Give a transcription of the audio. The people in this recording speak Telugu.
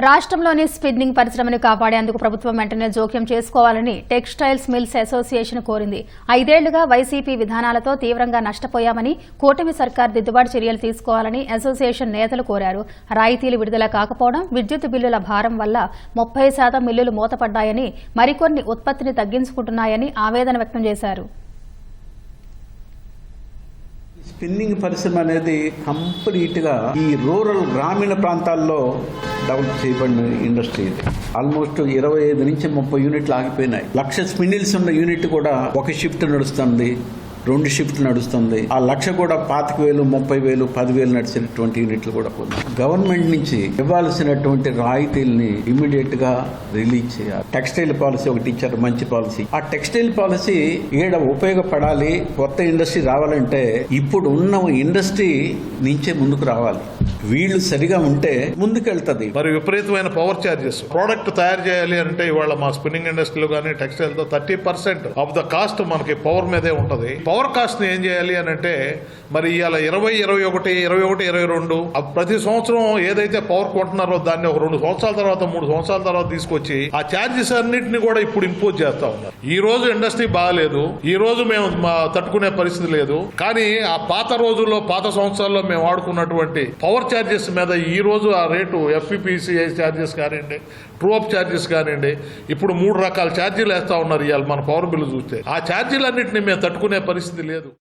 రాష్ట్రంలోని స్పిన్నింగ్ పరిశ్రమను కాపాడేందుకు ప్రభుత్వం వెంటనే జోక్యం చేసుకోవాలని టెక్స్టైల్స్ మిల్స్ అసోసియేషన్ కోరింది. 5 ఏళ్లుగా వైసీపీ విధానాలతో తీవ్రంగా నష్టపోయామని, కూటమి సర్కార్ దిద్దుబాటు చర్యలు తీసుకోవాలని అసోసియేషన్ నేతలు కోరారు. రాయితీలు విడుదల కాకపోవడం, విద్యుత్ బిల్లుల భారం వల్ల 30% మిల్లులు మూతపడ్డాయని, మరికొన్ని ఉత్పత్తిని తగ్గించుకుంటున్నాయని ఆవేదన వ్యక్తం చేశారు. స్పిన్నింగ్ పరిశ్రమ అనేది కంప్లీట్గా ఈ రూరల్ గ్రామీణ ప్రాంతాల్లో డెవలప్ చేయబడిన ఇండస్ట్రీ ఇది. ఆల్మోస్ట్ 25 నుంచి 30 యూనిట్లు ఆగిపోయినాయి. 1,00,000 స్పిన్నిల్స్ ఉన్న యూనిట్ కూడా ఒక షిఫ్ట్ నడుస్తుంది, 2 షిఫ్ట్ నడుస్తుంది. ఆ 1,00,000 కూడా 25,000, 30,000, 10,000 నడిచినటువంటి యూనిట్లు కూడా ఉన్నాయి. గవర్నమెంట్ నుంచి ఇవ్వాల్సినటువంటి రాయితీల్ని ఇమీడియట్ గా రిలీజ్ చేయాలి. టెక్స్టైల్ పాలసీ ఒకటి ఇచ్చారు, మంచి పాలసీ. ఆ టెక్స్టైల్ పాలసీ ఈడ ఉపయోగపడాలి. కొత్త ఇండస్ట్రీ రావాలంటే ఇప్పుడు ఉన్న ఇండస్ట్రీ నుంచే ముందుకు రావాలి. వీళ్ళు సరిగా ఉంటే ముందుకెళ్తుంది. మరి విపరీతమైన పవర్ చార్జెస్, ప్రోడక్ట్ తయారు చేయాలి అంటే ఇవాళ మా స్పిన్నింగ్ ఇండస్ట్రీలో కానీ టెక్స్టైల్ తో 30% ఆఫ్ ద కాస్ట్ మనకి పవర్ మీదే ఉంటుంది. పవర్ కాస్ట్ ని ఏం చేయాలి అని అంటే మరి ఇవాళ 20, 21, 22 ప్రతి సంవత్సరం ఏదైతే పవర్ కొంటున్నారో దాన్ని ఒక 2 సంవత్సరాల తర్వాత 3 సంవత్సరాల తర్వాత తీసుకొచ్చి ఆ ఛార్జెస్ అన్నింటినీ కూడా ఇప్పుడు ఇంపోజ్ చేస్తా ఉన్నారు. ఈ రోజు ఇండస్ట్రీ బాగాలేదు, ఈ రోజు మేము తట్టుకునే పరిస్థితి లేదు. కానీ ఆ పాత రోజుల్లో, పాత సంవత్సరాల్లో మేము వాడుకున్నటువంటి పవర్ ఛార్జెస్ మీద ఈ రోజు ఆ రేటు FPPCI ఛార్జెస్ కానివ్వండి, ట్రూ అప్ ఛార్జెస్ కానివ్వండి, ఇప్పుడు 3 రకాల ఛార్జీలు వేస్తా ఉన్నారు. ఇవాళ మన పవర్ బిల్లు చూస్తే ఆ ఛార్జీలన్నింటినీ మేము తట్టుకునే పరిస్థితి లేదు.